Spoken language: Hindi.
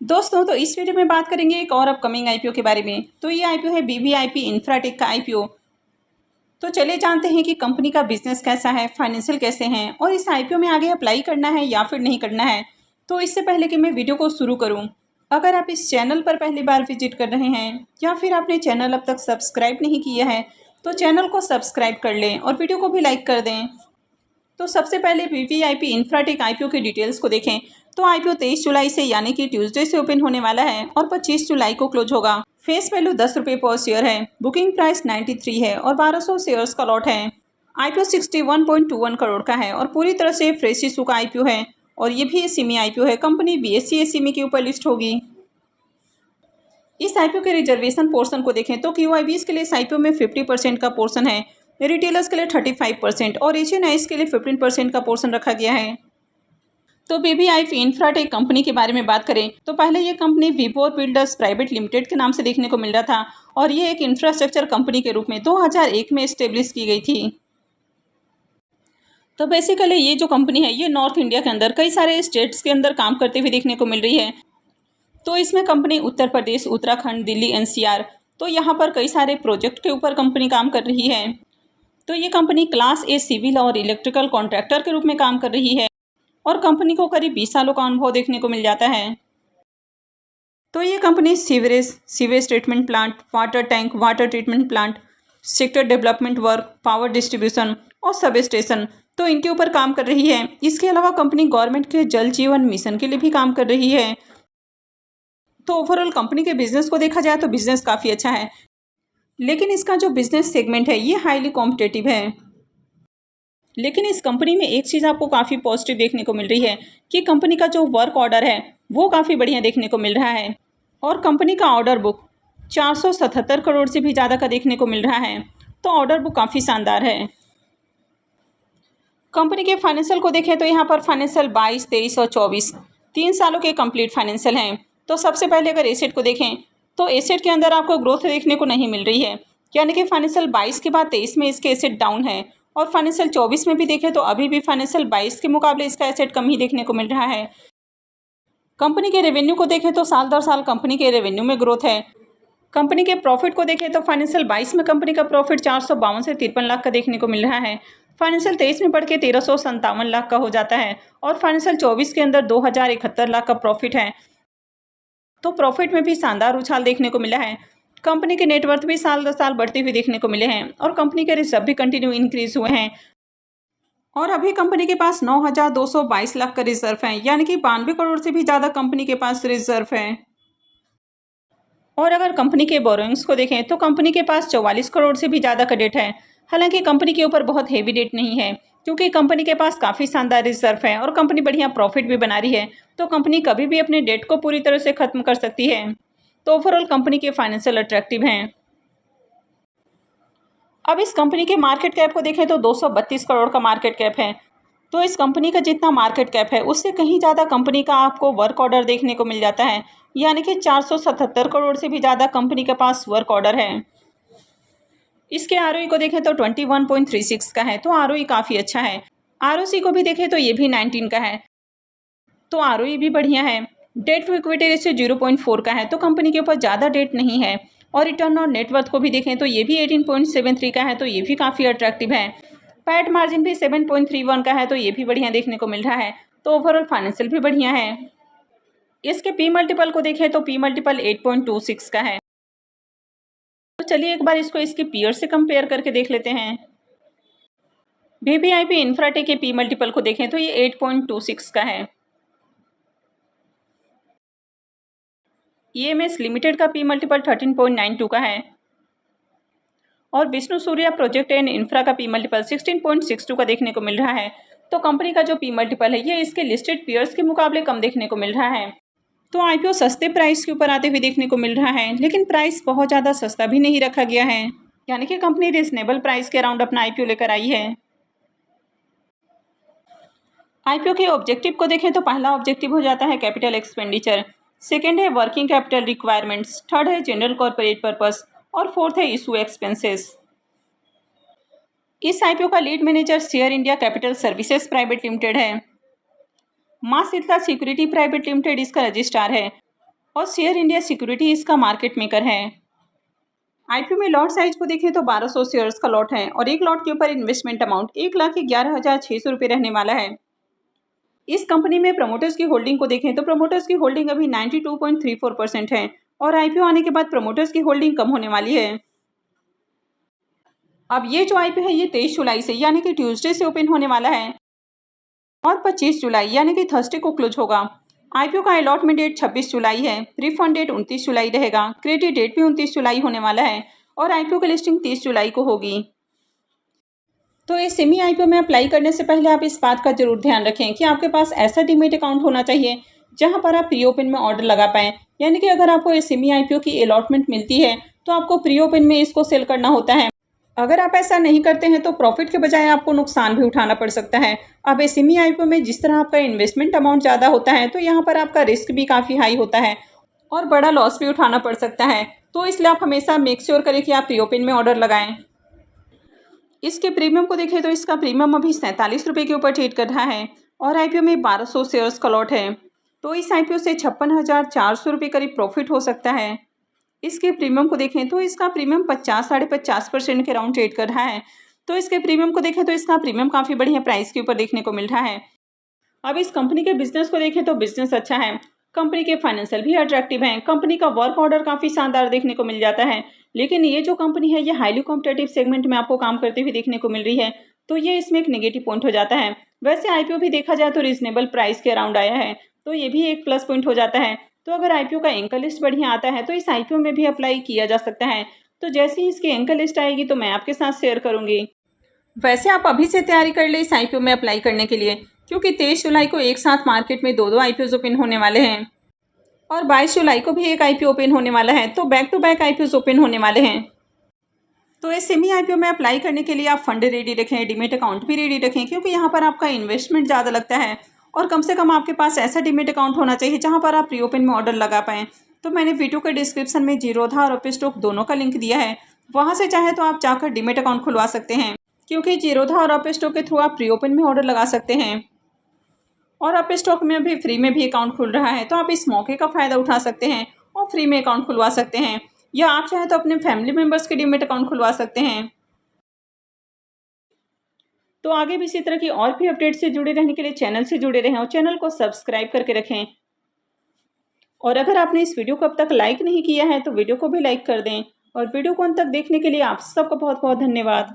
दोस्तों तो इस वीडियो में बात करेंगे एक और अपकमिंग आईपीओ के बारे में। तो ये आईपीओ है वीवीआईपी इंफ्राटेक का आईपीओ। तो चलिए जानते हैं कि कंपनी का बिजनेस कैसा है, फाइनेंशियल कैसे हैं और इस आईपीओ में आगे अप्लाई करना है या फिर नहीं करना है। तो इससे पहले कि मैं वीडियो को शुरू करूं, अगर आप इस चैनल पर पहली बार विजिट कर रहे हैं या फिर आपने चैनल अब तक सब्सक्राइब नहीं किया है तो चैनल को सब्सक्राइब कर लें और वीडियो को भी लाइक कर दें। तो सबसे पहले वीवीआईपी इंफ्राटेक आईपीओ की डिटेल्स को देखें। तो आईपीओ 23 जुलाई से यानी कि ट्यूसडे से ओपन होने वाला है और 25 जुलाई को क्लोज होगा। फेस वैल्यू 10 रुपये पर शेयर है। बुकिंग प्राइस 93 है और 1200 शेयर्स का लॉट है। आईपीओ 61.21 करोड़ का है और पूरी तरह से फ्रेश इशू का आईपीओ है और ये भी एसीमी आईपीओ है। कंपनी बीएसई एसीमी के ऊपर लिस्ट होगी। इस आईपीओ के रिजर्वेशन पोर्शन को देखें तो क्यूआईबीज के लिए इस आईपीओ में 50% का पोर्शन है, रिटेलर्स के लिए 35% और एशियन आइस के लिए 15% का पोर्शन रखा गया है। तो वीवीआईपी इंफ्राटेक कंपनी के बारे में बात करें तो पहले ये company Vibor builders private limited के नाम से देखने को मिल रहा था और ये एक इंफ्रास्ट्रक्चर कंपनी के रूप में 2001 में एस्टेब्लिश की गई थी। तो बेसिकली ये जो कंपनी है ये नॉर्थ इंडिया के अंदर कई सारे स्टेट्स के अंदर काम करते हुए देखने को मिल रही है। तो इसमें कंपनी उत्तर प्रदेश, उत्तराखंड, दिल्ली, एनसीआर, तो यहाँ पर कई सारे प्रोजेक्ट के ऊपर कंपनी काम कर रही है। तो ये कंपनी क्लास ए सिविल और इलेक्ट्रिकल कॉन्ट्रैक्टर के रूप में काम कर रही है और कंपनी को करीब 20 सालों का अनुभव देखने को मिल जाता है। तो ये company sewage treatment plant, water tank, water treatment plant, sector development work, power distribution और सब स्टेशन, तो इनके ऊपर काम कर रही है। इसके अलावा कंपनी गवर्नमेंट के जल जीवन मिशन के लिए भी काम कर रही है। तो ओवरऑल कंपनी के बिजनेस को देखा जाए तो बिजनेस काफ़ी अच्छा है, लेकिन इसका जो बिजनेस सेगमेंट है ये हाईली कॉम्पिटेटिव है। लेकिन इस कंपनी में एक चीज़ आपको काफ़ी पॉजिटिव देखने को मिल रही है कि कंपनी का जो वर्क ऑर्डर है वो काफ़ी बढ़िया देखने को मिल रहा है और कंपनी का ऑर्डर बुक 477 करोड़ से भी ज़्यादा का देखने को मिल रहा है। तो ऑर्डर बुक काफ़ी शानदार है। कंपनी के फाइनेंशियल को देखें तो यहाँ पर फाइनेंशियल 22, 23 और 24 3 सालों के कंप्लीट फाइनेंशियल हैं। तो सबसे पहले अगर एसेट को देखें तो एसेट के अंदर आपको ग्रोथ देखने को नहीं मिल रही है, यानी कि फाइनेंशियल 22 के बाद 23 में इसके एसेट डाउन है और फाइनेंशियल 24 में भी देखें तो अभी भी फाइनेंशियल 22 के मुकाबले इसका एसेट कम ही देखने को मिल रहा है। कंपनी के रेवेन्यू को देखें तो साल दर साल कंपनी के रेवेन्यू में ग्रोथ है। कंपनी के प्रॉफिट को देखें तो फाइनेंशियल 22 में कंपनी का प्रॉफिट 452 से 53 लाख का देखने को मिल रहा है। फाइनेंशियल 23 में बढ़ के 1357 लाख का हो जाता है और फाइनेंशियल 24 के अंदर 2071 लाख का प्रॉफिट है। तो प्रॉफिट में भी शानदार उछाल देखने को मिला है। कंपनी के नेटवर्थ भी साल दर साल बढ़ते हुए देखने को मिले हैं और कंपनी के रिजर्व भी कंटिन्यू इंक्रीज हुए हैं और अभी कंपनी के पास 9,222 लाख का रिजर्व है, यानी कि 92 करोड़ से भी ज़्यादा कंपनी के पास रिजर्व है। और अगर कंपनी के बोरोइंग्स को देखें तो कंपनी के पास 44 करोड़ से भी ज़्यादा का डेट है। हालांकि कंपनी के ऊपर बहुत हेवी डेट नहीं है क्योंकि कंपनी के पास काफ़ी शानदार रिजर्व है और कंपनी बढ़िया प्रॉफिट भी बना रही है। तो कंपनी कभी भी अपने डेट को पूरी तरह से ख़त्म कर सकती है। तो ओवरऑल कंपनी के फाइनेंशियल अट्रैक्टिव हैं। अब इस कंपनी के मार्केट कैप को देखें तो 232 करोड़ का मार्केट कैप है। तो इस कंपनी का जितना मार्केट कैप है उससे कहीं ज़्यादा कंपनी का आपको वर्क ऑर्डर देखने को मिल जाता है, यानी कि 477 करोड़ से भी ज़्यादा कंपनी के पास वर्क ऑर्डर है। इसके आरओई को देखें तो 21.36 का है, तो आरओई काफ़ी अच्छा है। आरओसी को भी देखें तो ये भी 19 का है, तो आरओई भी बढ़िया है। डेट टू इक्विटी रेशियो 0.4 का है, तो कंपनी के ऊपर ज़्यादा डेट नहीं है। और रिटर्न ऑन नेटवर्थ को भी देखें तो ये भी 18.73 का है, तो ये भी काफ़ी अट्रैक्टिव है। पैट मार्जिन भी 7.31 का है, तो ये भी बढ़िया देखने को मिल रहा है। तो ओवरऑल फाइनेंशियल भी बढ़िया है। इसके पी मल्टीपल को देखें तो पी मल्टीपल 8.26 का है। तो चलिए एक बार इसको इसके पीयर से कंपेयर करके देख लेते हैं। वीवीआईपी इंफ्राटेक के पी मल्टीपल को देखें तो ये 8.26 का है। ईएमएस लिमिटेड का पी मल्टीपल 13.92 का है और Vishnu Surya project and infra का पी मल्टीपल 16.62 का देखने को मिल रहा है। तो कंपनी का जो पी मल्टीपल है ये इसके लिस्टेड पीयर्स के मुकाबले कम देखने को मिल रहा है। तो आईपीओ सस्ते प्राइस के ऊपर आते हुए देखने को मिल रहा है, लेकिन प्राइस बहुत ज़्यादा सस्ता भी नहीं रखा गया है, यानी कि कंपनी रिजनेबल प्राइस के अराउंड अपना आईपीओ लेकर आई है। आईपीओ के ऑब्जेक्टिव को देखें तो पहला ऑब्जेक्टिव हो जाता है कैपिटल एक्सपेंडिचर, सेकेंड है वर्किंग कैपिटल रिक्वायरमेंट्स, थर्ड है जनरल कॉर्पोरेट पर्पस और फोर्थ है इशू एक्सपेंसेस। इस आईपीओ का lead manager share India capital services private limited है। मां शीतला सिक्योरिटी प्राइवेट लिमिटेड इसका रजिस्ट्रार है और शेयर इंडिया सिक्योरिटी इसका मार्केट मेकर है। आईपीओ में लॉट साइज को देखें तो 1200 शेयर्स का लॉट है और एक लॉट के ऊपर इन्वेस्टमेंट अमाउंट 1,11,600 रुपये रहने वाला है। इस कंपनी में प्रमोटर्स की होल्डिंग को देखें तो प्रमोटर्स की होल्डिंग अभी 92.34% है और आईपीओ आने के बाद प्रमोटर्स की होल्डिंग कम होने वाली है। अब ये जो आईपीओ है ये 23 जुलाई से यानी कि ट्यूसडे से ओपन होने वाला है और 25 जुलाई यानी कि थर्सडे को क्लोज होगा। आईपीओ का अलॉटमेंट डेट 26 जुलाई है, रिफंड डेट 29 जुलाई रहेगा, क्रेडिट डेट भी 29 जुलाई होने वाला है और आईपीओ की लिस्टिंग 30 जुलाई को होगी। तो इस सेमी आईपीओ में अप्लाई करने से पहले आप इस बात का जरूर ध्यान रखें कि आपके पास ऐसा डीमेट अकाउंट होना चाहिए जहां पर आप प्री ओपन में ऑर्डर लगा पाएँ। यानी कि अगर आपको इस सेमी आईपीओ की अलॉटमेंट मिलती है तो आपको प्री ओपन में इसको सेल करना होता है। अगर आप ऐसा नहीं करते हैं तो प्रॉफिट के बजाय आपको नुकसान भी उठाना पड़ सकता है। अब एसएमई आईपीओ में जिस तरह आपका इन्वेस्टमेंट अमाउंट ज़्यादा होता है तो यहाँ पर आपका रिस्क भी काफ़ी हाई होता है और बड़ा लॉस भी उठाना पड़ सकता है। तो इसलिए आप हमेशा मेक श्योर करें कि आप प्री ओपन में ऑर्डर लगाएं। इसके प्रीमियम को देखें तो इसका प्रीमियम अभी 47 रुपये के ऊपर ट्रेड कर रहा है और आईपीओ में 1200 शेयर्स का लॉट है। तो इस आईपीओ से 56,400 रुपये करीब प्रॉफिट हो सकता है। इसके प्रीमियम को देखें तो इसका प्रीमियम 50-50% के राउंड ट्रेड कर रहा है। तो इसके प्रीमियम को देखें तो इसका प्रीमियम काफ़ी बढ़िया प्राइस के ऊपर देखने को मिल रहा है। अब इस कंपनी के बिजनेस को देखें तो बिजनेस अच्छा है, कंपनी के फाइनेंशियल भी अट्रैक्टिव हैं, कंपनी का वर्क ऑर्डर काफ़ी शानदार देखने को मिल जाता है। लेकिन ये जो कंपनी है ये हाईली कॉम्पिटेटिव सेगमेंट में आपको काम करते हुए देखने को मिल रही है, तो ये इसमें एक नेगेटिव पॉइंट हो जाता है। वैसे आईपीओ भी देखा जाए तो रीजनेबल प्राइस के अराउंड आया है, तो ये भी एक प्लस पॉइंट हो जाता है। तो अगर आईपीओ का एंकर लिस्ट बढ़िया आता है तो इस आईपीओ में भी अप्लाई किया जा सकता है। तो जैसे ही इसकी एंकर लिस्ट आएगी तो मैं आपके साथ शेयर करूंगी। वैसे आप अभी से तैयारी कर ले इस आईपीओ में अप्लाई करने के लिए, क्योंकि 23 जुलाई को एक साथ मार्केट में दो आईपीओ ओपन होने वाले हैं और 22 जुलाई को भी एक आईपीओ ओपन होने वाला है। तो back to back IPO open होने वाले हैं। तो इस सेमी आईपीओ में अप्लाई करने के लिए आप फंड रेडी रखें, डीमेट अकाउंट भी रेडी रखें, क्योंकि यहाँ पर आपका इन्वेस्टमेंट ज़्यादा लगता है और कम से कम आपके पास ऐसा डीमेट अकाउंट होना चाहिए जहाँ पर आप प्री ओपन में ऑर्डर लगा पाएँ। तो मैंने वीडियो के डिस्क्रिप्शन में जीरोधा और ओपन स्टॉक दोनों का लिंक दिया है, वहाँ से चाहे तो आप जाकर डीमेट अकाउंट खुलवा सकते हैं, क्योंकि जीरोधा और ओपन स्टॉक के थ्रू आप प्री ओपन में ऑर्डर लगा सकते हैं और ओपन स्टॉक में अभी फ्री में भी अकाउंट खुल रहा है। तो आप इस मौके का फ़ायदा उठा सकते हैं और फ्री में अकाउंट खुलवा सकते हैं, या आप चाहें तो अपने फैमिली मेम्बर्स के डीमेट अकाउंट खुलवा सकते हैं। तो आगे भी इसी तरह की और भी अपडेट से जुड़े रहने के लिए चैनल से जुड़े रहें और चैनल को सब्सक्राइब करके रखें। और अगर आपने इस वीडियो को अब तक लाइक नहीं किया है तो वीडियो को भी लाइक कर दें और वीडियो को अंत तक देखने के लिए आप सबका बहुत बहुत धन्यवाद।